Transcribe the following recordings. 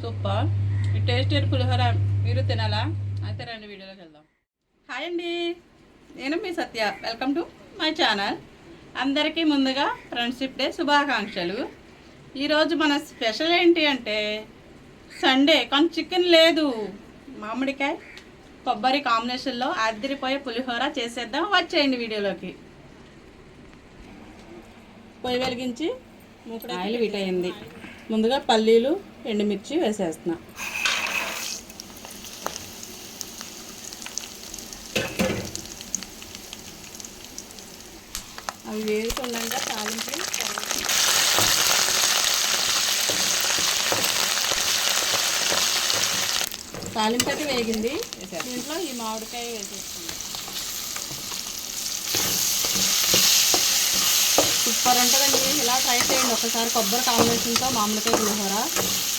Super. ఈ tasty పులిహోర మీరు తినాలా? అయితే రెండు వీడియోలోకి వెళ్దాం. హాయ్ అండి, నేను మీ Satya. Welcome to my channel. అందరికీ ముందుగా ఫ్రెండ్షిప్ డే శుభాకాంక్షలు. ఈరోజు మన స్పెషల్ ఏంటి అంటే సండే కానీ చికెన్ లేదు, మామిడికాయ కొబ్బరి కాంబినేషన్లో అదిరిపోయే పులిహోర చేసేద్దాం. వచ్చేయండి వీడియోలోకి. పొయ్యి వెలిగించి ఆయిల్ హీట్ అయింది. ముందుగా పల్లీలు ఎండుమిర్చి వేసేస్తున్నా. అవి వేసుకున్నాక తాలింపకి వేగింది. దీంట్లో ఈ మామిడికాయ వేసేస్తుంది. సూపర్ ఉంటుందండి, ఇలా ట్రై చేయండి ఒకసారి. కొబ్బరి కాంబినేషన్తో మామిడికాయ పులిహోర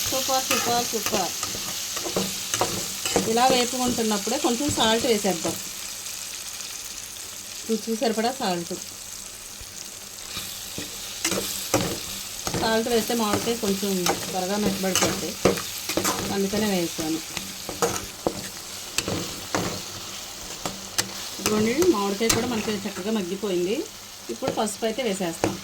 సూపర్ సూపర్ సూపర్. ఇలా వేపుకుంటున్నప్పుడే కొంచెం సాల్ట్ వేసేద్దాం, రుచికి సరిపడా సాల్ట్ వేస్తే మామిడికాయ కొంచెం త్వరగా మెత్తబడిపోతుంది, అందుకనే వేస్తాను. ఇదిగోండి, మామిడికాయ కూడా మనకి చక్కగా మగ్గిపోయింది. ఇప్పుడు పసుపు అయితే వేసేస్తాం.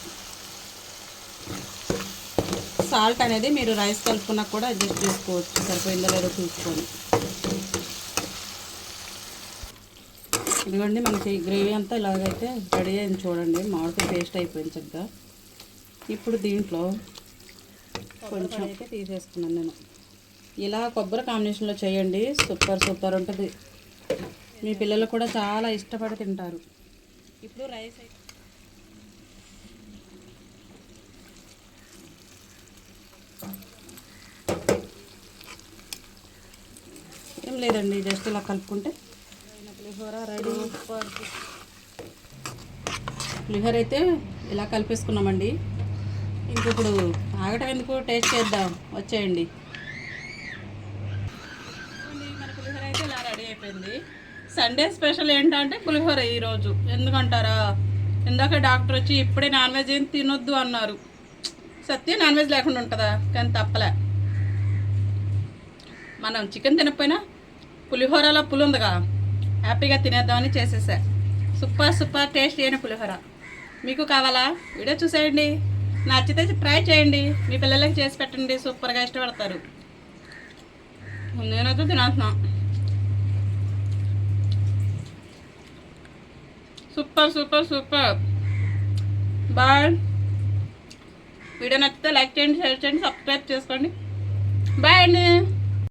సాల్ట్ అనేది మీరు రైస్ కలుపుకున్నా కూడా అడ్జస్ట్ చేసుకోవచ్చు, సరిపోయిందో లేదో చూసుకొని. ఇదిగోండి, మనకి గ్రేవీ అంతా ఇలాగైతే రెడీ అయింది. చూడండి, మామిడికాయ పేస్ట్ అయిపోయింది చక్కగా. ఇప్పుడు దీంట్లో కొంచెం అయితే తీసేసుకున్నాను నేను. ఇలా కొబ్బరి కాంబినేషన్లో చేయండి, సూపర్ సూపర్ ఉంటుంది. మీ పిల్లలు కూడా చాలా ఇష్టపడి తింటారు. ఇప్పుడు రైస్ అయితే ఏం లేదండి, జస్ట్ ఇలా కలుపుకుంటే పులిహోర రెడీ. పులిహోర అయితే ఇలా కలిపేసుకున్నామండి. ఇంకొప్పుడు ఆగటం ఎందుకు, టేస్ట్ చేద్దాం. వచ్చేయండి. మన పులిహోర అయితే ఇలా రెడీ అయిపోయింది. సండే స్పెషల్ ఏంటంటే పులిహోర ఈరోజు. ఎందుకంటారా, ఇందాక డాక్టర్ వచ్చి ఇప్పుడే నాన్ వెజ్ ఏం తినొద్దు అన్నారు. సత్య నాన్ వెజ్ లేకుండా ఉంటుందా? కానీ తప్పలే. మనం చికెన్ తినకపోయినా పులిహోరలో పులి ఉందిగా, హ్యాపీగా తినేద్దామని చేసేసా. సూపర్ సూపర్ టేస్టీ అయిన పులిహోర. మీకు కావాలా? వీడియో చూసేయండి, నచ్చితే ట్రై చేయండి, మీ పిల్లలకి చేసి పెట్టండి, సూపర్గా ఇష్టపడతారు. నేనైతే తినేస్తున్నా. Super super super. Bye. Video నచ్చితే లైక్ చేయండి, షేర్ చేయండి, సబ్స్క్రైబ్ చేసుకోండి. బాయ్ అండి.